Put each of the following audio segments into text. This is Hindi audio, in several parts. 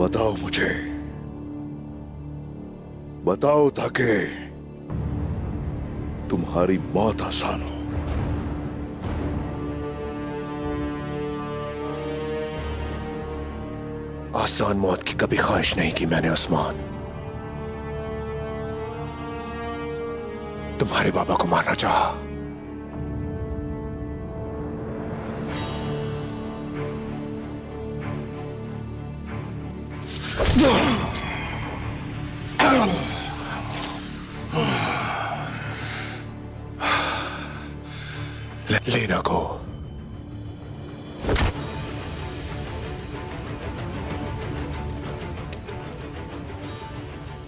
बताओ मुझे, बताओ ताकि तुम्हारी मौत आसान हो। आसान मौत की कभी ख्वाहिश नहीं की मैंने उस्मान। तुम्हारे बाबा को मारना चाहा, लेना को।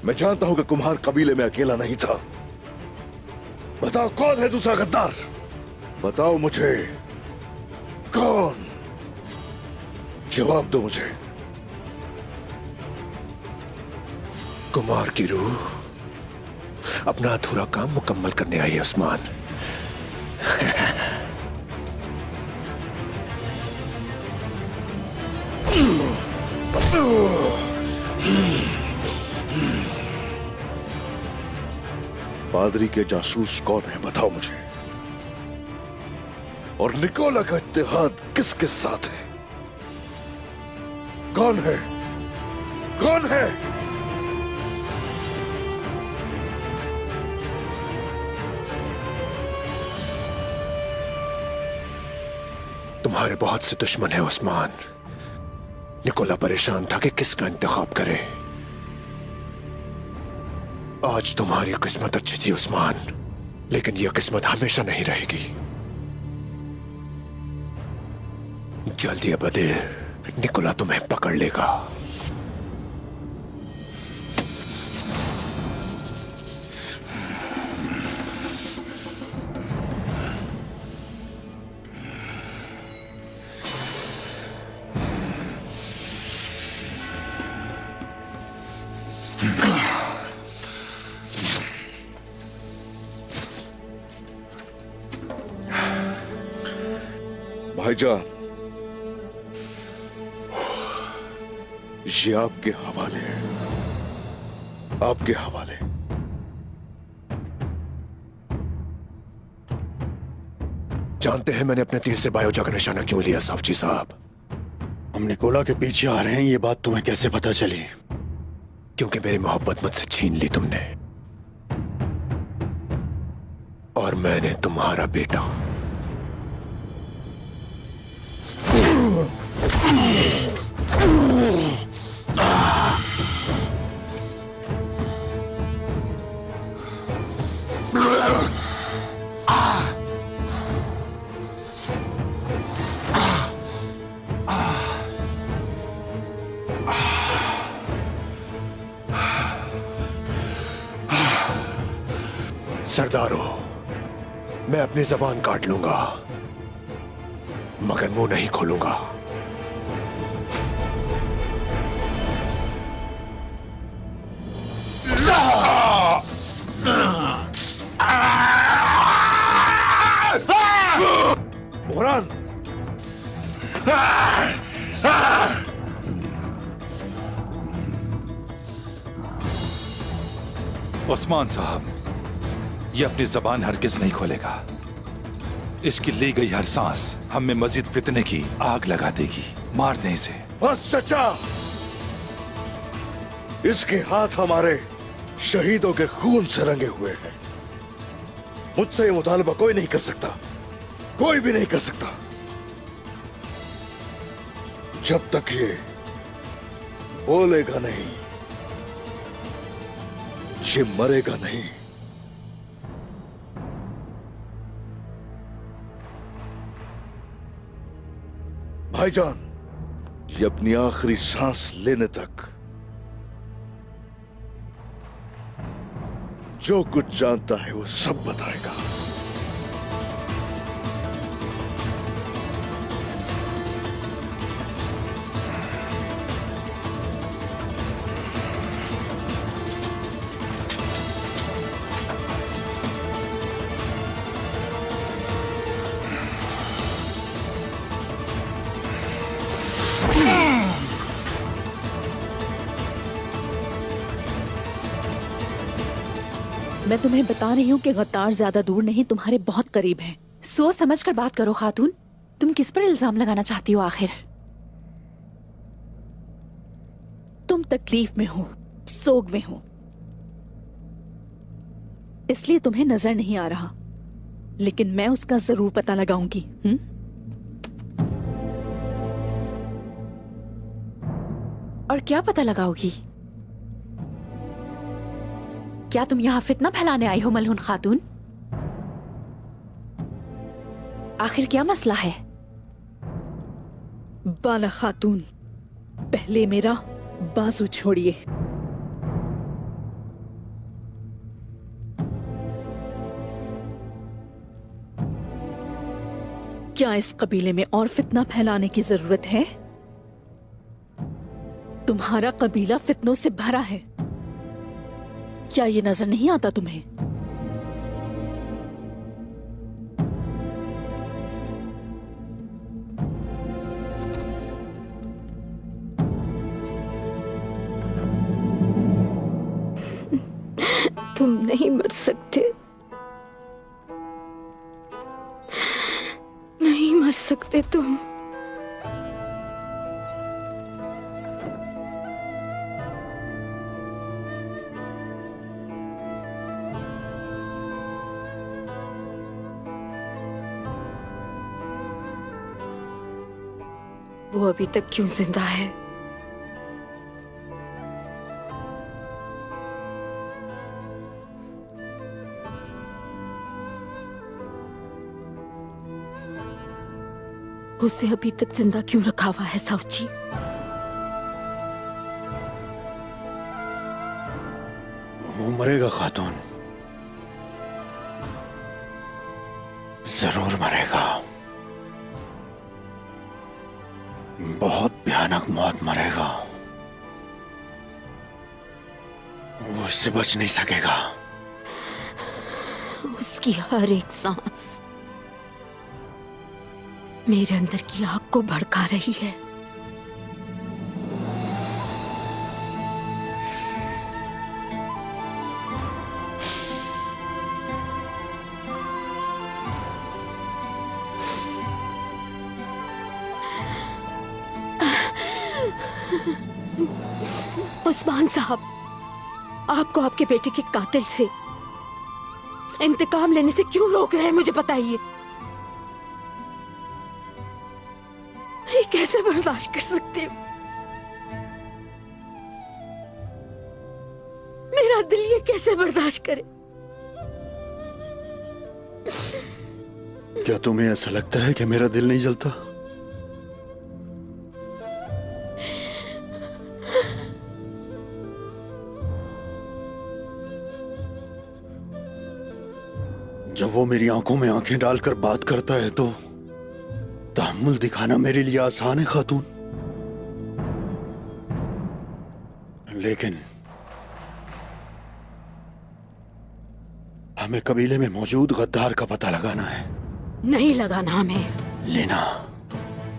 मैं जानता हूं कि कुम्हार कबीले में अकेला नहीं था। बताओ कौन है दूसरा गद्दार? बताओ मुझे कौन? जवाब दो मुझे। कुमार की रूह अपना अधूरा काम मुकम्मल करने आई है उस्मान। पादरी के जासूस कौन है बताओ मुझे, और निकोला का इत्तेहाद किसके साथ है? कौन है? कौन है? तुम्हारे बहुत से दुश्मन है उस्मान। निकोला परेशान था कि किसका इंतखाब करे। आज तुम्हारी किस्मत अच्छी थी उस्मान, लेकिन यह किस्मत हमेशा नहीं रहेगी। जल्दी बदे निकोला तुम्हें पकड़ लेगा। भाईजान, ये आपके हवाले है, आपके हवाले। जानते हैं मैंने अपने तीर से बायोजा का निशाना क्यों लिया साफजी साहब? हम निकोला के पीछे आ रहे हैं, ये बात तुम्हें कैसे पता चली? क्योंकि मेरी मोहब्बत मुझसे छीन ली तुमने, और मैंने तुम्हारा बेटा। सरदारों, मैं अपनी जबान काट लूंगा मगर मुंह नहीं खोलूंगा। बुहरान, उस्मान साहब, ये अपनी जबान हरगिज नहीं खोलेगा। इसकी ली गई हर सांस हम में मजीद फितने की आग लगा देगी। मार दें इसे। बस चचा, इसके हाथ हमारे शहीदों के खून से रंगे हुए हैं। मुझसे ये मुतालबा कोई नहीं कर सकता, कोई भी नहीं कर सकता। जब तक ये बोलेगा नहीं, ये मरेगा नहीं। भाईजान, ये अपनी आखिरी सांस लेने तक जो कुछ जानता है वो सब बताएगा। मैं तुम्हें बता रही हूँ कि गद्दार ज्यादा दूर नहीं, तुम्हारे बहुत करीब है। सोच समझ कर बात करो खातून। तुम किस पर इल्जाम लगाना चाहती हो आखिर? तुम तकलीफ में हो, सोग में हो, इसलिए तुम्हें नजर नहीं आ रहा, लेकिन मैं उसका जरूर पता लगाऊंगी। और क्या पता लगाओगी? क्या तुम यहाँ फितना फैलाने आई हो मलहून खातून? आखिर क्या मसला है? बाला खातून, पहले मेरा बाजू छोड़िए। क्या इस कबीले में और फितना फैलाने की जरूरत है? तुम्हारा कबीला फितनों से भरा है, क्या ये नजर नहीं आता तुम्हें? तुम नहीं मर सकते, नहीं मर सकते तुम। वो अभी तक क्यों जिंदा है? उसे अभी तक जिंदा क्यों रखा हुआ है साउची? वो मरेगा खातून, जरूर मरेगा। बहुत भयानक मौत मरेगा। वो इससे बच नहीं सकेगा। उसकी हर एक सांस मेरे अंदर की आग को भड़का रही है। उस्मान साहब, आपको आपके बेटे के कातिल से इंतकाम लेने से क्यों रोक रहे हैं, मुझे बताइए। ये कैसे बर्दाश्त कर सकते हो? मेरा दिल ये कैसे बर्दाश्त करे? क्या तुम्हें ऐसा लगता है कि मेरा दिल नहीं जलता? जब वो मेरी आंखों में आंखें डालकर बात करता है तो तहम्मुल दिखाना मेरे लिए आसान है खातून, लेकिन हमें कबीले में मौजूद गद्दार का पता लगाना है। नहीं लगाना हमें, लेना,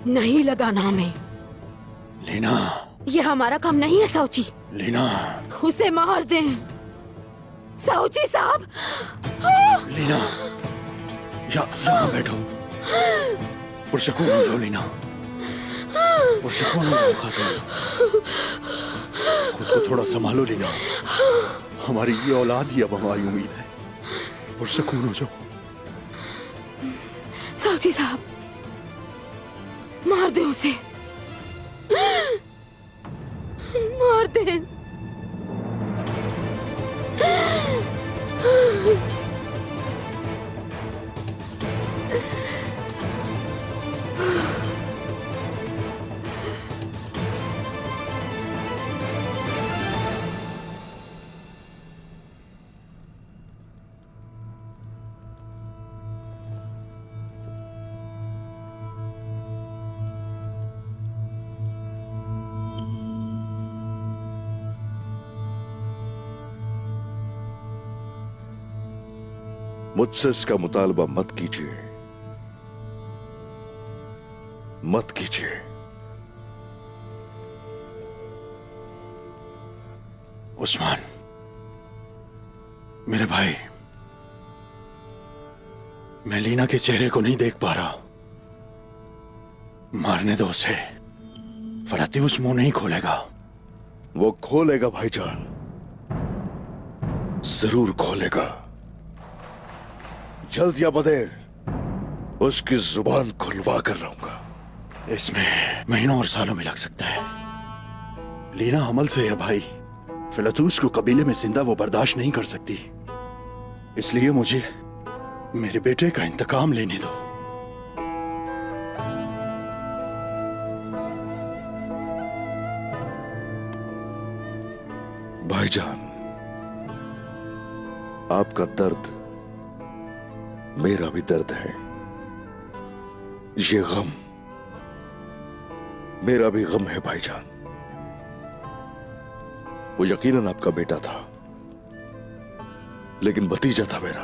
नहीं लगाना हमें। लेना, ये हमारा काम नहीं है साउची। लेना, उसे मार दें साउची साहब। लीना, यहाँ बैठो। पुरसकून हो जाओ लीना, पुरसकून हो जाओ खातून। खुद को थोड़ा संभालो लीना, हमारी ये औलाद ही अब हमारी उम्मीद है। पुरसकून हो जाओ। साउची साहब, मार दे उसे, मार दे। मुझसे इसका मुतालबा मत कीजिए, मत कीजिए। उस्मान, मेरे भाई, मैं लीना के चेहरे को नहीं देख पा रहा। मारने दो उसे। फलात्यूस मुंह नहीं खोलेगा। वो खोलेगा भाईजान, जरूर खोलेगा। जल्द या बदेर उसकी जुबान खुलवा कर रहूंगा। इसमें महीनों और सालों में लग सकता है। लीना हमल से है भाई। फिलतूस को कबीले में जिंदा वो बर्दाश्त नहीं कर सकती। इसलिए मुझे मेरे बेटे का इंतकाम लेने दो। भाईजान, आपका दर्द मेरा भी दर्द है। ये गम मेरा भी गम है भाईजान। वो यकीनन आपका बेटा था, लेकिन भतीजा था मेरा।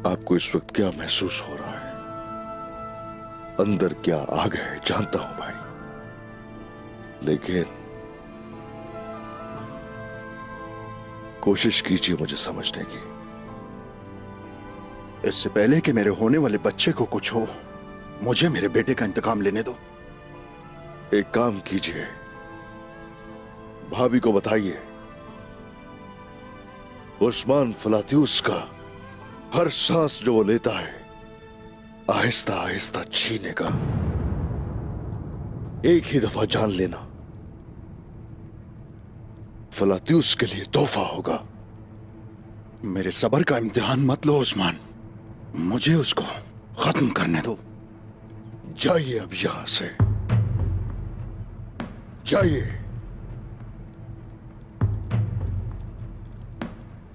आपको इस वक्त क्या महसूस हो रहा है, अंदर क्या आग है, जानता हूं भाई, लेकिन कोशिश कीजिए मुझे समझने की। इससे पहले कि मेरे होने वाले बच्चे को कुछ हो, मुझे मेरे बेटे का इंतकाम लेने दो। एक काम कीजिए, भाभी को बताइए उस्मान फलात्यूस का हर सांस जो वो लेता है आहिस्ता आहिस्ता छीनेगा। एक ही दफा जान लेना फलात्यूस के लिए तोहफा होगा। मेरे सब्र का इम्तिहान मत लो उस्मान। मुझे उसको खत्म करने दो। जाइए अब यहां से, जाइए।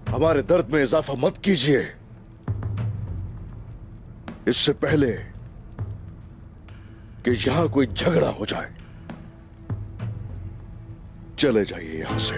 हमारे दर्द में इजाफा मत कीजिए। इससे पहले कि यहां कोई झगड़ा हो जाए, चले जाइए यहां से।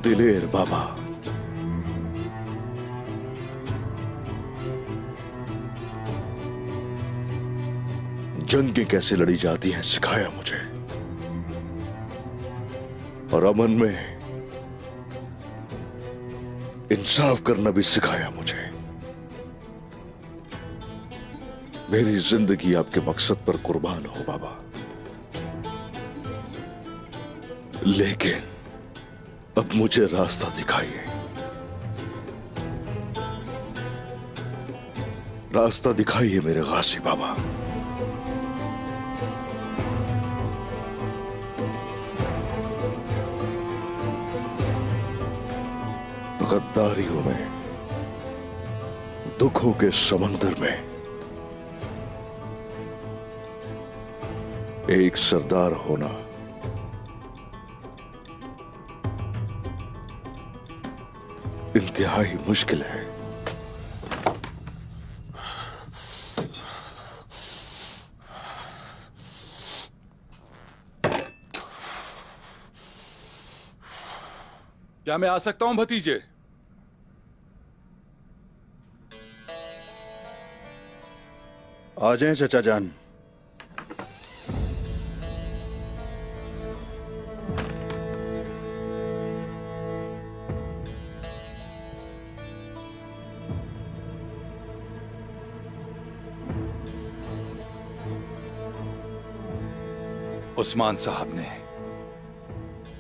दिलेर बाबा, जंगें कैसे लड़ी जाती हैं सिखाया मुझे, और अमन में इंसाफ करना भी सिखाया मुझे। मेरी जिंदगी आपके मकसद पर कुर्बान हो बाबा, लेकिन अब मुझे रास्ता दिखाइए। रास्ता दिखाइए मेरे गासी बाबा। गद्दारियों में, दुखों के समंदर में एक सरदार होना इंतहाई मुश्किल है। क्या मैं आ सकता हूं भतीजे? आ जाएं चचा जान। उस्मान साहब ने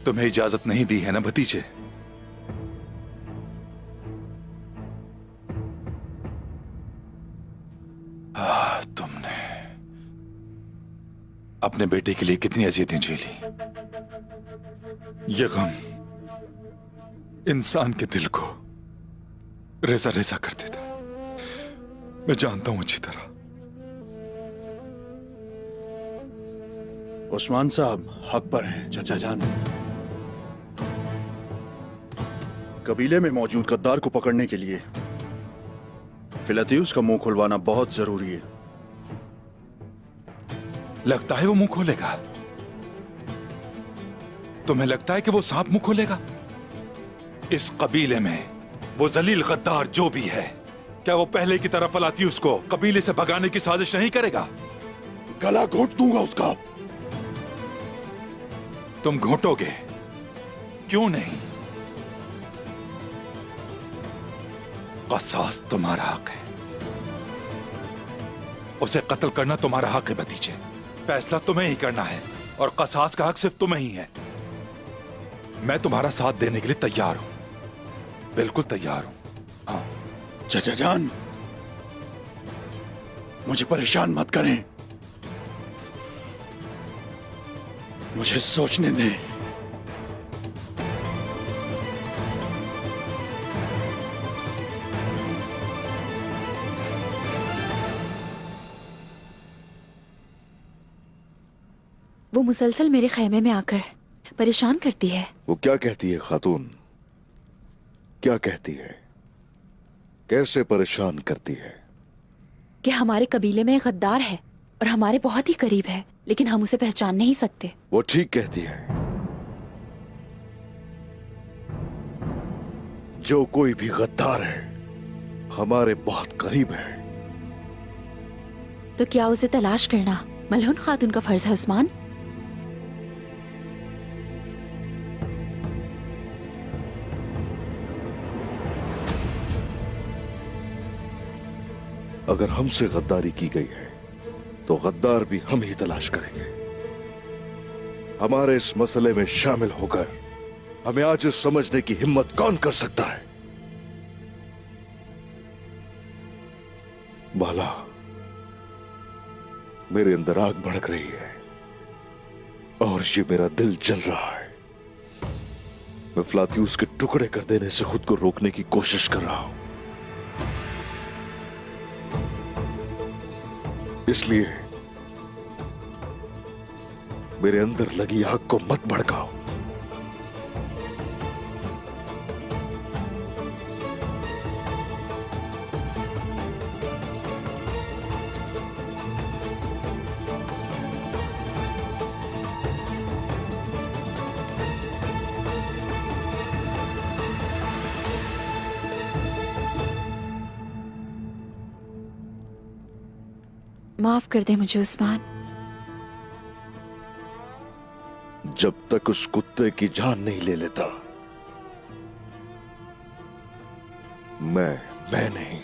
तुम्हें इजाजत नहीं दी है ना भतीजे? तुमने अपने बेटे के लिए कितनी अजियतें झेली। यह गम इंसान के दिल को रेजा रेजा कर देता। मैं जानता हूं अच्छी तरह। उस्मान साहब हक पर हैं चाचा जान। कबीले में मौजूद गद्दार को पकड़ने के लिए फिलतीयुस का मुंह खुलवाना बहुत जरूरी है। लगता है वो मुंह खोलेगा? तुम्हें लगता है कि वो सांप मुंह खोलेगा? इस कबीले में वो जलील गद्दार जो भी है, क्या वो पहले की तरह फिलतीयुस को कबीले से भगाने की साजिश नहीं करेगा? गला घोट दूंगा उसका। तुम घोटोगे? क्यों नहीं? कसास तुम्हारा हक है, उसे कत्ल करना तुम्हारा हक है भतीजे। फैसला तुम्हें ही करना है और कसास का हक सिर्फ तुम्हें ही है। मैं तुम्हारा साथ देने के लिए तैयार हूं, बिल्कुल तैयार हूं। हाँ। चाचा जान, मुझे परेशान मत करें, मुझे सोचने दें। वो मुसलसल मेरे खेमे में आकर परेशान करती है। वो क्या कहती है खातून? क्या कहती है? कैसे परेशान करती है? कि हमारे कबीले में एक गद्दार है और हमारे बहुत ही करीब है, लेकिन हम उसे पहचान नहीं सकते। वो ठीक कहती है। जो कोई भी गद्दार है हमारे बहुत करीब है। तो क्या उसे तलाश करना मलहून खातून का फर्ज है उस्मान? अगर हमसे गद्दारी की गई है तो गद्दार भी हम ही तलाश करेंगे। हमारे इस मसले में शामिल होकर हमें आज इस समझने की हिम्मत कौन कर सकता है? बाला, मेरे अंदर आग भड़क रही है और ये मेरा दिल जल रहा है। मैं फिलतीयुस के टुकड़े कर देने से खुद को रोकने की कोशिश कर रहा हूं। इसलिए मेरे अंदर लगी आग को मत भड़काओ। माफ कर दे मुझे उस्मान। जब तक उस कुत्ते की जान नहीं ले लेता मैं नहीं।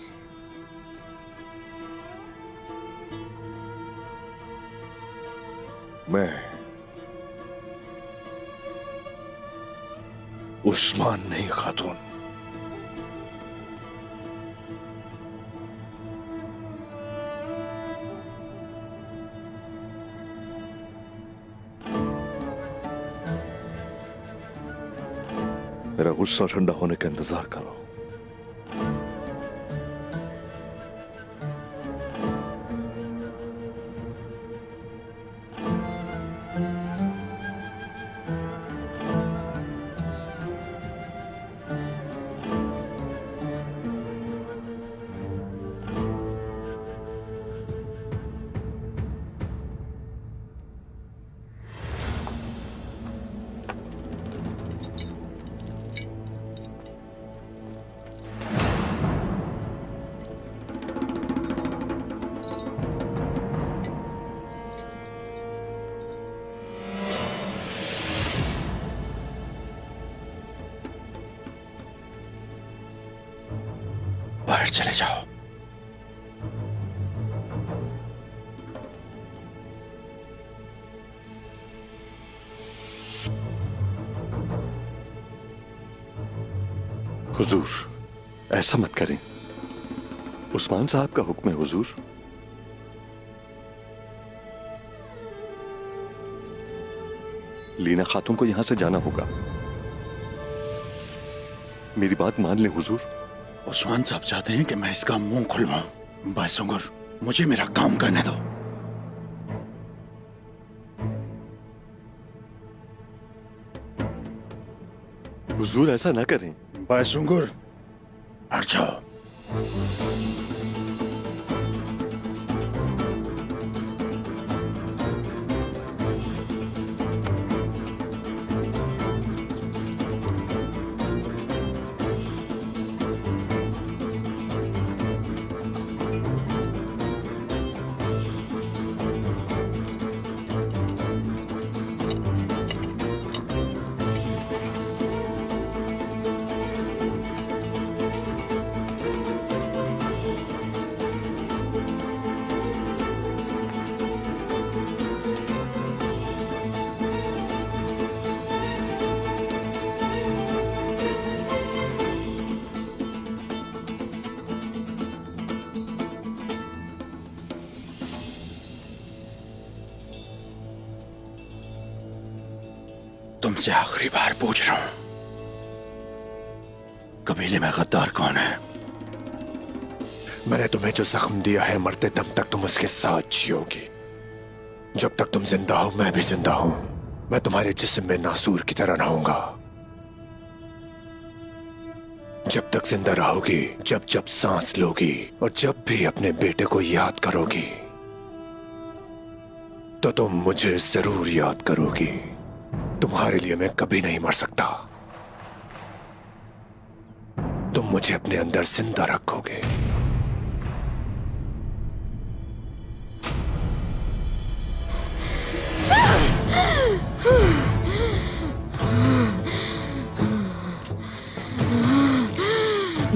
मैं उस्मान नहीं खातून। मेरा गुस्सा ठंडा होने का इंतजार करो। बाहर चले जाओ। हुजूर, ऐसा मत करें। उस्मान साहब का हुक्म है हुजूर। लीना खातून को यहां से जाना होगा। मेरी बात मान लें हुजूर। उस्मान साहब चाहते हैं कि मैं इसका मुंह खुलवाऊं। बायसुंगर, मुझे मेरा काम करने दो। हुजूर ऐसा ना करें। बायसुंगुर, हट जाओ। तुमसे आखिरी बार पूछ रहा हूं, कबीले में गद्दार कौन है? मैंने तुम्हें जो जख्म दिया है, मरते दम तक तुम उसके साथ जियोगी। जब तक तुम जिंदा हो मैं भी जिंदा हूं। मैं तुम्हारे जिस्म में नासूर की तरह रहूंगा। जब तक जिंदा रहोगी, जब जब सांस लोगी और जब भी अपने बेटे को याद करोगी, तो तुम मुझे जरूर याद करोगी। तुम्हारे लिए मैं कभी नहीं मर सकता। तुम मुझे अपने अंदर जिंदा रखोगे।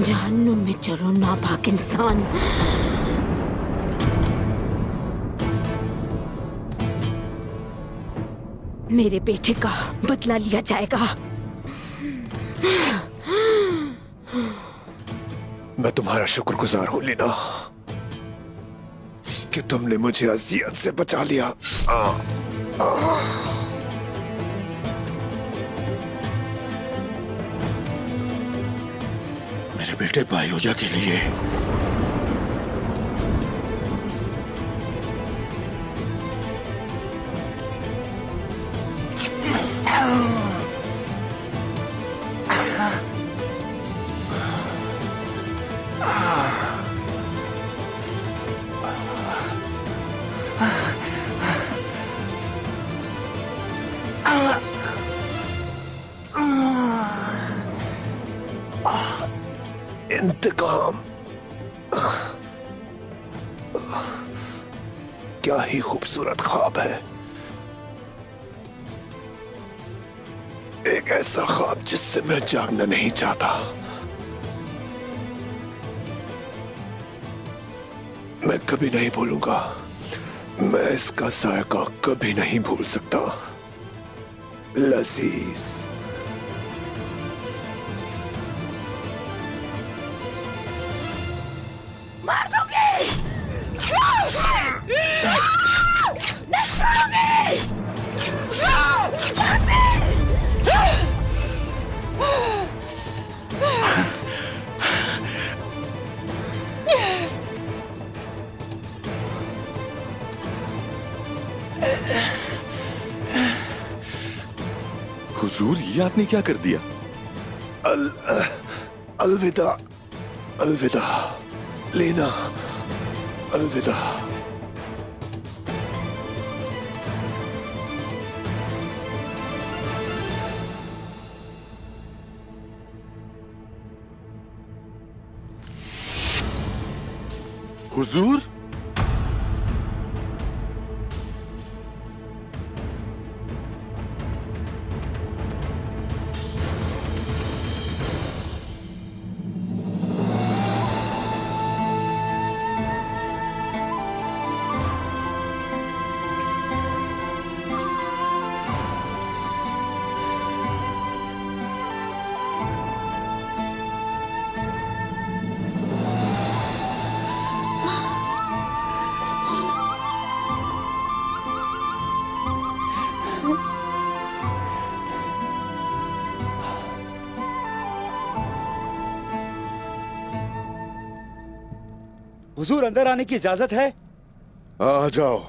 जहन्नुम में चलो नापाक इंसान। मेरे बेटे का बदला लिया जाएगा। मैं तुम्हारा शुक्रगुजार हूं लीना, कि तुमने मुझे अजियत से बचा लिया। मेरे बेटे बायोजा के लिए इंतकाम। क्या ही खूबसूरत ख्वाब है। एक ऐसा ख्वाब जिससे मैं जागना नहीं चाहता। मैं कभी नहीं भूलूंगा। मैं इसका जायका कभी नहीं भूल सकता। लजीज। मार दूंगी। नहीं हुजूर, ये आपने क्या कर दिया? अलविदा, अलविदा लीना, अलविदा। हुजूर, हुजूर, अंदर आने की इजाजत है? आ जाओ।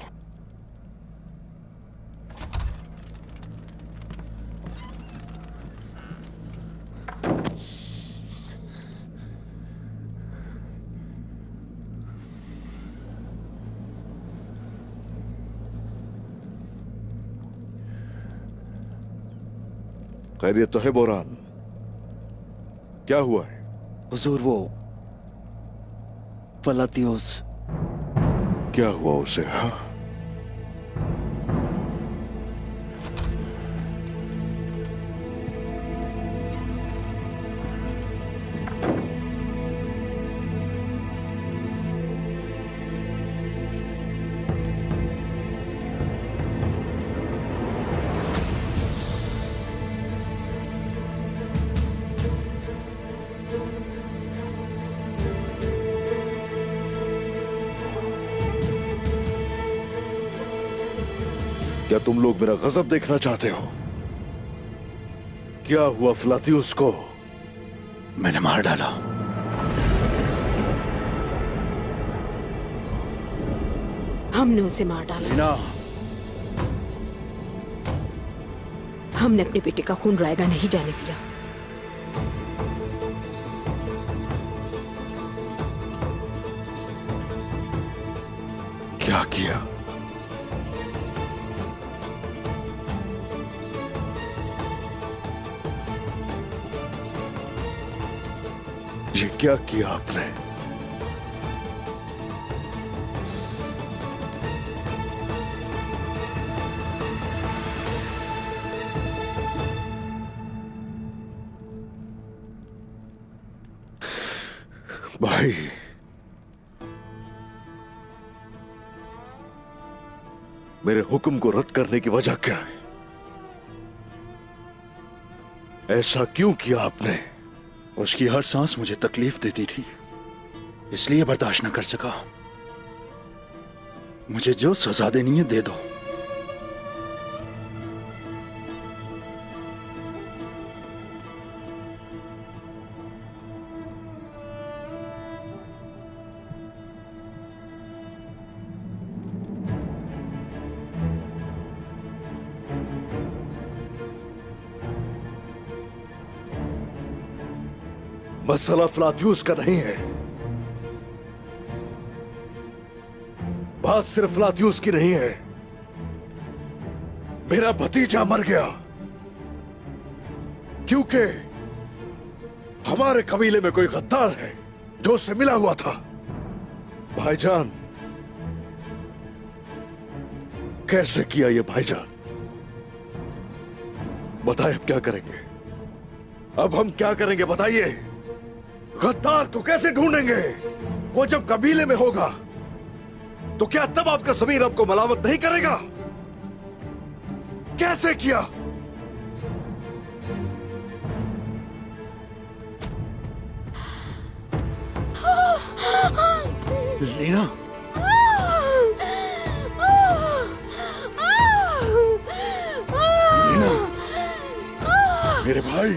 खैरियत तो है बोरान? क्या हुआ है? हुजूर वो फलातियोस। क्या हुआ उसे? हाँ, क्या तुम लोग मेरा गजब देखना चाहते हो? क्या हुआ फ्लातियुस को? मैंने मार डाला। हमने उसे मार डाला। लीना, हमने अपने बेटे का खून रायगा नहीं जाने दिया। क्या किया? ये क्या किया आपने? भाई, मेरे हुक्म को रद्द करने की वजह क्या है? ऐसा क्यों किया आपने? उसकी हर सांस मुझे तकलीफ देती थी, इसलिए बर्दाश्त न कर सका। मुझे जो सजा देनी है दे दो। मसला फ्लातियुस का नहीं है। बात सिर्फ फ्लातियुस की नहीं है। मेरा भतीजा मर गया क्योंकि हमारे कबीले में कोई गद्दार है जो उससे मिला हुआ था। भाईजान, कैसे किया ये भाईजान? बताए अब क्या करेंगे? अब हम क्या करेंगे बताइए? गद्दार को कैसे ढूंढेंगे? वो जब कबीले में होगा तो क्या तब आपका ज़मीर आपको मलामत नहीं करेगा? कैसे किया? लीना, लीना, मेरे भाई,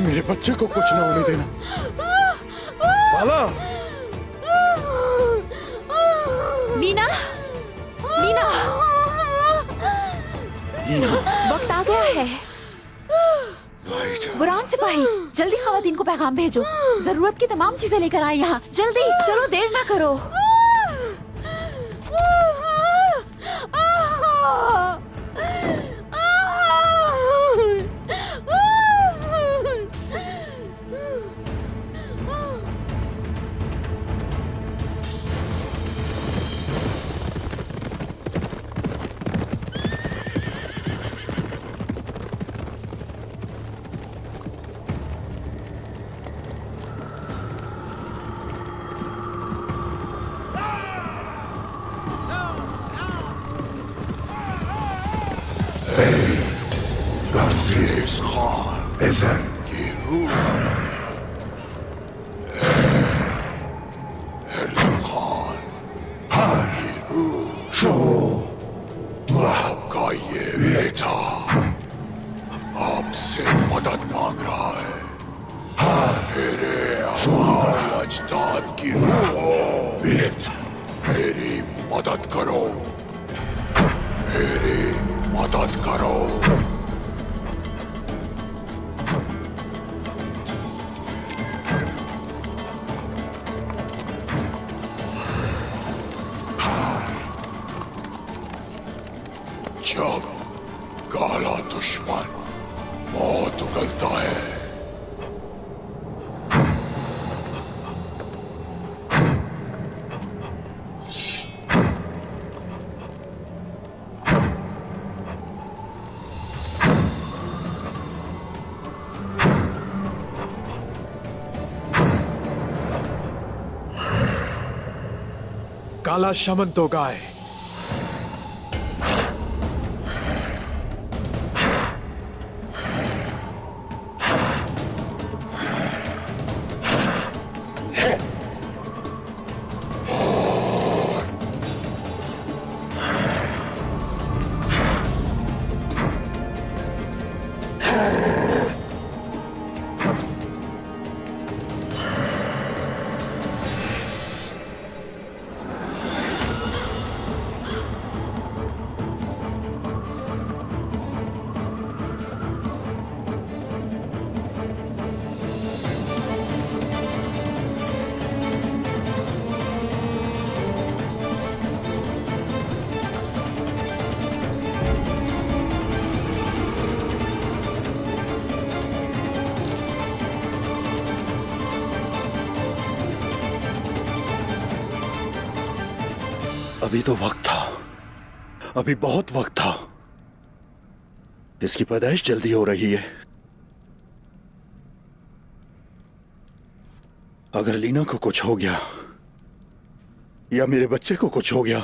मेरे बच्चे को कुछ ना होने देना। बाला, लीना, लीना, लीना, वक्त आ गया है। भाईजान, बुरान सिपाही, जल्दी खवातीन को पैगाम भेजो। जरूरत की तमाम चीजें लेकर आए यहाँ। जल्दी चलो, देर ना करो। Aziz Khan ezen ki ruh Erlan Khan hari ruh Şo Doab का ये बेटा आपसे मदद मांग रहा है। मेरे अजदाद की रूह, मेरी मदद करो, मेरी मदद करो। जब काला दुश्मन बहुत उगलता है। काला शमन तो गाय। अभी तो वक्त था, अभी बहुत वक्त था। इसकी पैदाइश जल्दी हो रही है। अगर लीना को कुछ हो गया या मेरे बच्चे को कुछ हो गया,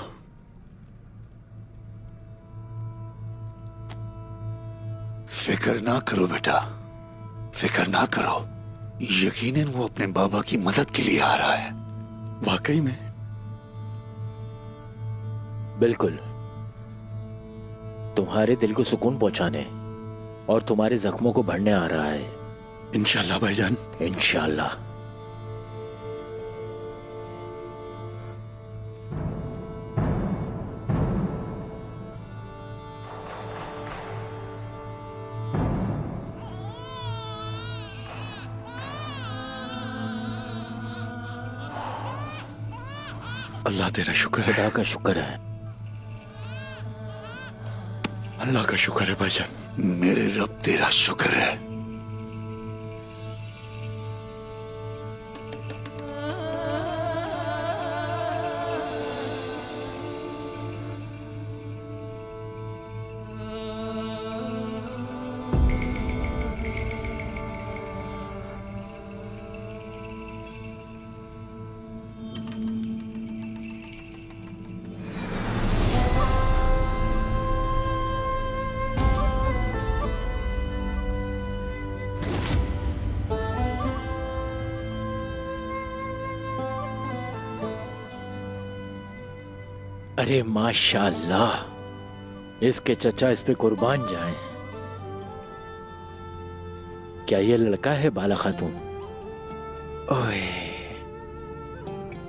फिक्र ना करो बेटा, फिक्र ना करो। यकीनन वो अपने बाबा की मदद के लिए आ रहा है। वाकई में? बिल्कुल, तुम्हारे दिल को सुकून पहुंचाने और तुम्हारे जख्मों को भरने आ रहा है। इंशाल्लाह भाईजान, इंशाल्लाह। अल्लाह तेरा शुक्र है। खुदा का शुक्र है। अल्लाह का शुक्र है भाईजान। मेरे रब तेरा शुक्र है। अरे माशाल्लाह, इसके चचा इस पे कुर्बान जाएं। क्या ये लड़का है बाला खातून? ओए,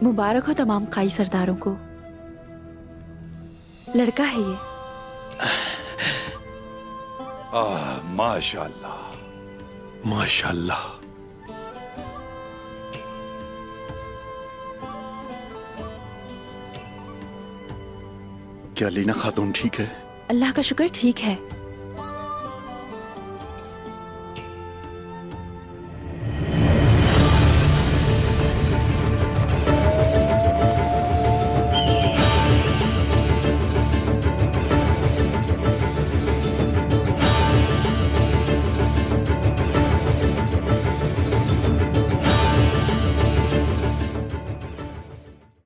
मुबारक हो तमाम काई सरदारों को। लड़का है ये। माशाल्लाह। माशाल्लाह। क्या लीना खातून ठीक है? अल्लाह का शुक्र ठीक है।